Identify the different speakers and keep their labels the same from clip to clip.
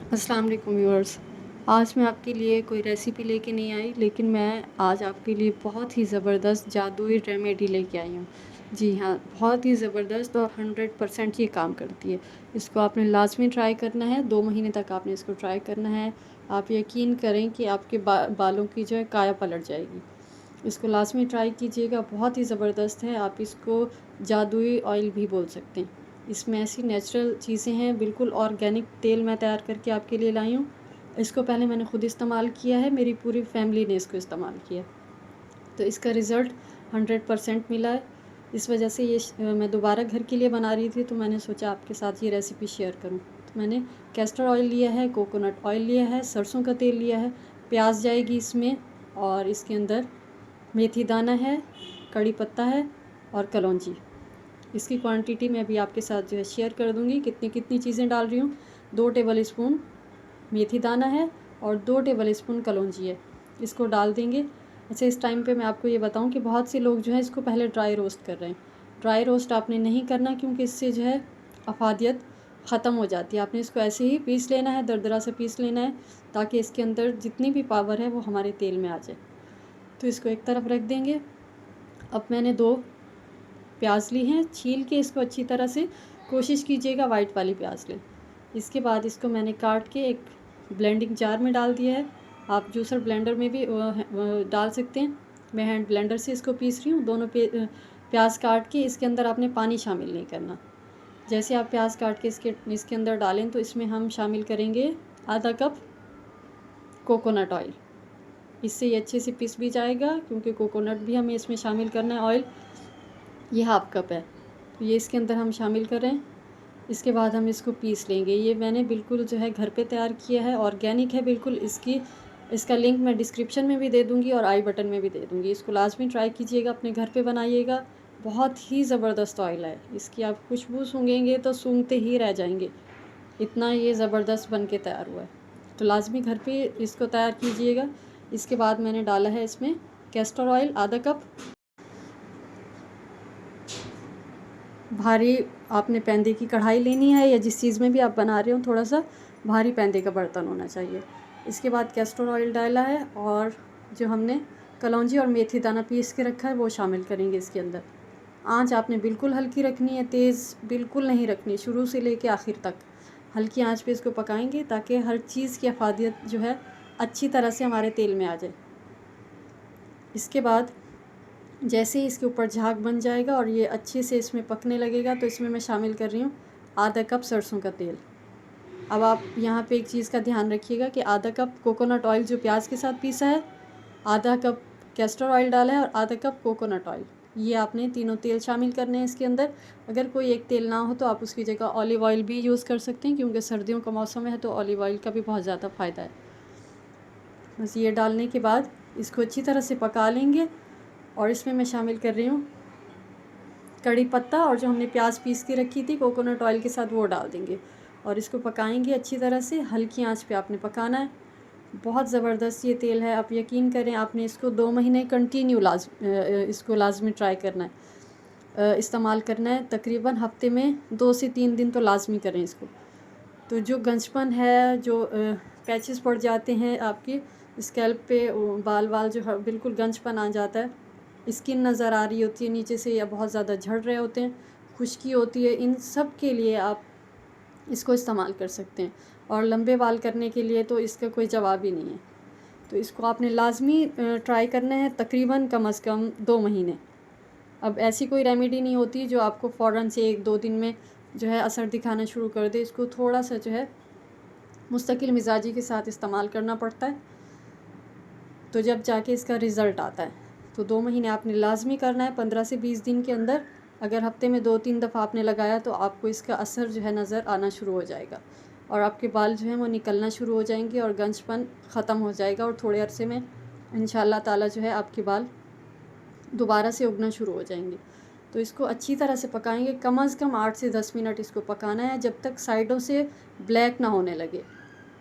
Speaker 1: अस्सलाम वालेकुम व्यूअर्स। आज मैं आपके लिए कोई रेसिपी लेके नहीं आई, लेकिन मैं आज आपके लिए बहुत ही ज़बरदस्त जादुई रेमेडी लेके आई हूँ। जी हाँ, बहुत ही ज़बरदस्त और 100% ये काम करती है। इसको आपने लाज़मी ट्राई करना है, 2 महीने तक आपने इसको ट्राई करना है। आप यकीन करें कि आपके बालों की जो है काया पलट जाएगी। इसको लाज़मी ट्राई कीजिएगा, बहुत ही ज़बरदस्त है। आप इसको जादुई ऑयल भी बोल सकते हैं। इसमें ऐसी नेचुरल चीज़ें हैं, बिल्कुल ऑर्गेनिक तेल मैं तैयार करके आपके लिए लाई हूँ। इसको पहले मैंने ख़ुद इस्तेमाल किया है, मेरी पूरी फैमिली ने इसको इस्तेमाल किया, तो इसका रिज़ल्ट 100% मिला है। इस वजह से मैं दोबारा घर के लिए बना रही थी, तो मैंने सोचा आपके साथ ये रेसिपी शेयर करूँ। तो मैंने कैस्टर ऑयल लिया है, कोकोनट ऑयल लिया है, सरसों का तेल लिया है, प्याज जाएगी इसमें, और इसके अंदर मेथी दाना है, कड़ी पत्ता है और कलौंजी। इसकी क्वांटिटी मैं अभी आपके साथ जो है शेयर कर दूँगी, कितनी कितनी चीज़ें डाल रही हूँ। 2 टेबल स्पून मेथी दाना है और 2 टेबल स्पून कलौंजी है, इसको डाल देंगे। अच्छा, इस टाइम पे मैं आपको ये बताऊँ कि बहुत से लोग जो है इसको पहले ड्राई रोस्ट कर रहे हैं। ड्राई रोस्ट आपने नहीं करना, क्योंकि इससे जो है अफ़ादियत ख़त्म हो जाती है। आपने इसको ऐसे ही पीस लेना है, दरदरा से पीस लेना है, ताकि इसके अंदर जितनी भी पावर है वो हमारे तेल में आ जाए। तो इसको एक तरफ रख देंगे। अब मैंने 2 प्याज ली हैं, छील के इसको अच्छी तरह से, कोशिश कीजिएगा वाइट वाली प्याज लें। इसके बाद इसको मैंने काट के एक ब्लेंडिंग जार में डाल दिया है। आप जूसर ब्लेंडर में भी डाल सकते हैं। मैं हैंड ब्लेंडर से इसको पीस रही हूँ। दोनों प्याज काट के इसके अंदर आपने पानी शामिल नहीं करना। जैसे आप प्याज काट के इसके अंदर डालें, तो इसमें हम शामिल करेंगे आधा कप कोकोनट ऑयल। इससे ये अच्छे से पिस भी जाएगा, क्योंकि कोकोनट भी हमें इसमें शामिल करना है ऑयल। ये हाफ़ कप है, तो ये इसके अंदर हम शामिल करें। इसके बाद हम इसको पीस लेंगे। ये मैंने बिल्कुल जो है घर पे तैयार किया है, ऑर्गेनिक है बिल्कुल। इसका लिंक मैं डिस्क्रिप्शन में भी दे दूँगी और आई बटन में भी दे दूँगी। इसको लाज़मी ट्राई कीजिएगा, अपने घर पे बनाइएगा। बहुत ही ज़बरदस्त ऑयल है। इसकी आप खुशबू सूंघेंगे तो सूंघते ही रह जाएंगे, इतना ये ज़बरदस्त बन के तैयार हुआ है। तो लाज़मी घर पे इसको तैयार कीजिएगा। इसके बाद मैंने डाला है इसमें कैस्टर ऑयल आधा कप। भारी आपने पैंदे की कढ़ाई लेनी है, या जिस चीज़ में भी आप बना रहे हो, थोड़ा सा भारी पैंदे का बर्तन होना चाहिए। इसके बाद कैस्टर ऑयल डाला है, और जो हमने कलौंजी और मेथी दाना पीस के रखा है वो शामिल करेंगे इसके अंदर। आंच आपने बिल्कुल हल्की रखनी है, तेज़ बिल्कुल नहीं रखनी। शुरू से लेके आखिर तक हल्की आंच पे इसको पकाएंगे, ताकि हर चीज़ की अफादियत जो है अच्छी तरह से हमारे तेल में आ जाए। इसके बाद जैसे ही इसके ऊपर झाग बन जाएगा और ये अच्छे से इसमें पकने लगेगा, तो इसमें मैं शामिल कर रही हूँ आधा कप सरसों का तेल। अब आप यहाँ पे एक चीज़ का ध्यान रखिएगा कि आधा कप कोकोनट ऑयल जो प्याज के साथ पीसा है, आधा कप कैस्टर ऑयल डाला है और आधा कप कोकोनट ऑयल, ये आपने तीनों तेल शामिल करने हैं इसके अंदर। अगर कोई एक तेल ना हो तो आप उसकी जगह ऑलिव ऑयल भी यूज़ कर सकते हैं, क्योंकि सर्दियों का मौसम है तो ऑलिव ऑयल का भी बहुत ज़्यादा फ़ायदा है। बस ये डालने के बाद इसको अच्छी तरह से पका लेंगे, और इसमें मैं शामिल कर रही हूँ कड़ी पत्ता, और जो हमने प्याज पीस के रखी थी कोकोनट ऑयल के साथ वो डाल देंगे, और इसको पकाएंगे अच्छी तरह से। हल्की आंच पे आपने पकाना है। बहुत ज़बरदस्त ये तेल है, आप यकीन करें, आपने इसको 2 महीने कंटिन्यू इसको लाजमी ट्राई करना है, इस्तेमाल करना है। तकरीबन हफ्ते में 2 से 3 दिन तो लाजमी करें इसको। तो जो गंजपन है, जो पैचेस पड़ जाते हैं आपके स्कैल्प पे, बाल जो बिल्कुल गंजपन आ जाता है, स्किन नज़र आ रही होती है नीचे से, या बहुत ज़्यादा झड़ रहे होते हैं, खुश्की होती है, इन सब के लिए आप इसको इस्तेमाल कर सकते हैं। और लंबे बाल करने के लिए तो इसका कोई जवाब ही नहीं है। तो इसको आपने लाजमी ट्राई करना है, तकरीबन कम से कम 2 महीने। अब ऐसी कोई रेमेडी नहीं होती जो आपको फ़ौरन से 1-2 दिन में जो है असर दिखाना शुरू कर दे। इसको थोड़ा सा जो है मुस्तकिल मिजाजी के साथ इस्तेमाल करना पड़ता है, तो जब जाके इसका रिज़ल्ट आता है। तो 2 महीने आपने लाजमी करना है। 15 से 20 दिन के अंदर अगर हफ्ते में 2-3 दफ़ा आपने लगाया, तो आपको इसका असर जो है नज़र आना शुरू हो जाएगा, और आपके बाल जो हैं वो निकलना शुरू हो जाएंगे, और गंजपन ख़त्म हो जाएगा, और थोड़े अरसे में इंशाअल्लाह ताला जो है आपके बाल दोबारा से उगना शुरू हो जाएंगे। तो इसको अच्छी तरह से पकाएंगे, कम से कम 8 से 10 मिनट इसको पकाना है, जब तक साइडों से ब्लैक ना होने लगे।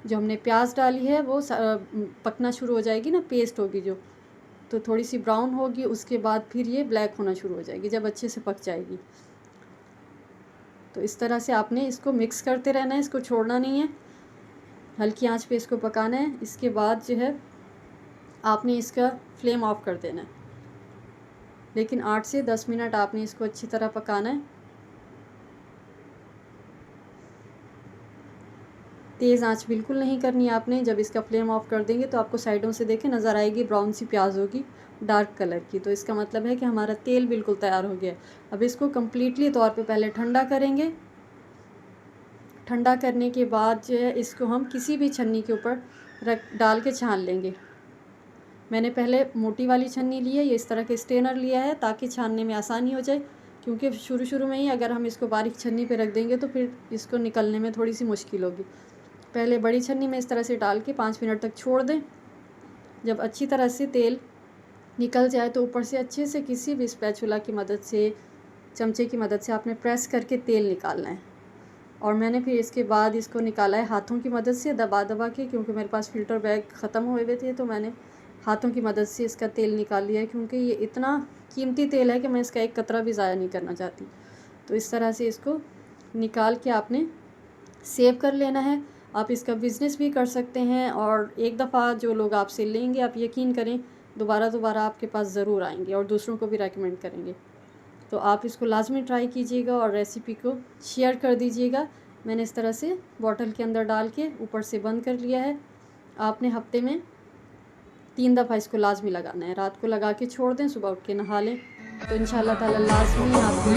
Speaker 1: जो हमने प्याज डाली है वो पकना शुरू हो जाएगी ना, पेस्ट होगी जो, तो थोड़ी सी ब्राउन होगी, उसके बाद फिर ये ब्लैक होना शुरू हो जाएगी जब अच्छे से पक जाएगी। तो इस तरह से आपने इसको मिक्स करते रहना है, इसको छोड़ना नहीं है। हल्की आंच पे इसको पकाना है। इसके बाद जो है आपने इसका फ्लेम ऑफ कर देना है, लेकिन 8 से 10 मिनट आपने इसको अच्छी तरह पकाना है। तेज़ आंच बिल्कुल नहीं करनी आपने। जब इसका फ्लेम ऑफ कर देंगे तो आपको साइडों से देखें नज़र आएगी ब्राउन सी प्याज होगी डार्क कलर की, तो इसका मतलब है कि हमारा तेल बिल्कुल तैयार हो गया। अब इसको कम्प्लीटली तौर पे पहले ठंडा करेंगे। ठंडा करने के बाद जो है इसको हम किसी भी छन्नी के ऊपर डाल के छान लेंगे। मैंने पहले मोटी वाली छन्नी ली है, ये इस तरह के स्ट्रेनर लिया है ताकि छानने में आसानी हो जाए, क्योंकि शुरू में ही अगर हम इसको बारीक छन्नी पे रख देंगे तो फिर इसको निकलने में थोड़ी सी मुश्किल होगी। पहले बड़ी छन्नी में इस तरह से डाल के 5 मिनट तक छोड़ दें। जब अच्छी तरह से तेल निकल जाए तो ऊपर से अच्छे से किसी भी स्पैचुला की मदद से, चमचे की मदद से आपने प्रेस करके तेल निकालना है। और मैंने फिर इसके बाद इसको निकाला है हाथों की मदद से दबा के, क्योंकि मेरे पास फ़िल्टर बैग ख़त्म हुए हुए थे तो मैंने हाथों की मदद से इसका तेल निकाल लिया है, क्योंकि ये इतना कीमती तेल है कि मैं इसका एक कतरा भी ज़ाया नहीं करना चाहती। तो इस तरह से इसको निकाल के आपने सेव कर लेना है। आप इसका बिज़नेस भी कर सकते हैं, और एक दफ़ा जो लोग आपसे लेंगे आप यकीन करें दोबारा आपके पास ज़रूर आएंगे और दूसरों को भी रेकमेंड करेंगे। तो आप इसको लाजमी ट्राई कीजिएगा और रेसिपी को शेयर कर दीजिएगा। मैंने इस तरह से बॉटल के अंदर डाल के ऊपर से बंद कर लिया है। आपने हफ्ते में 3 दफ़ा इसको लाजमी लगाना है। रात को लगा के छोड़ दें, सुबह उठ के नहा लें, तो इंशाल्लाह ताला लाजमी आपको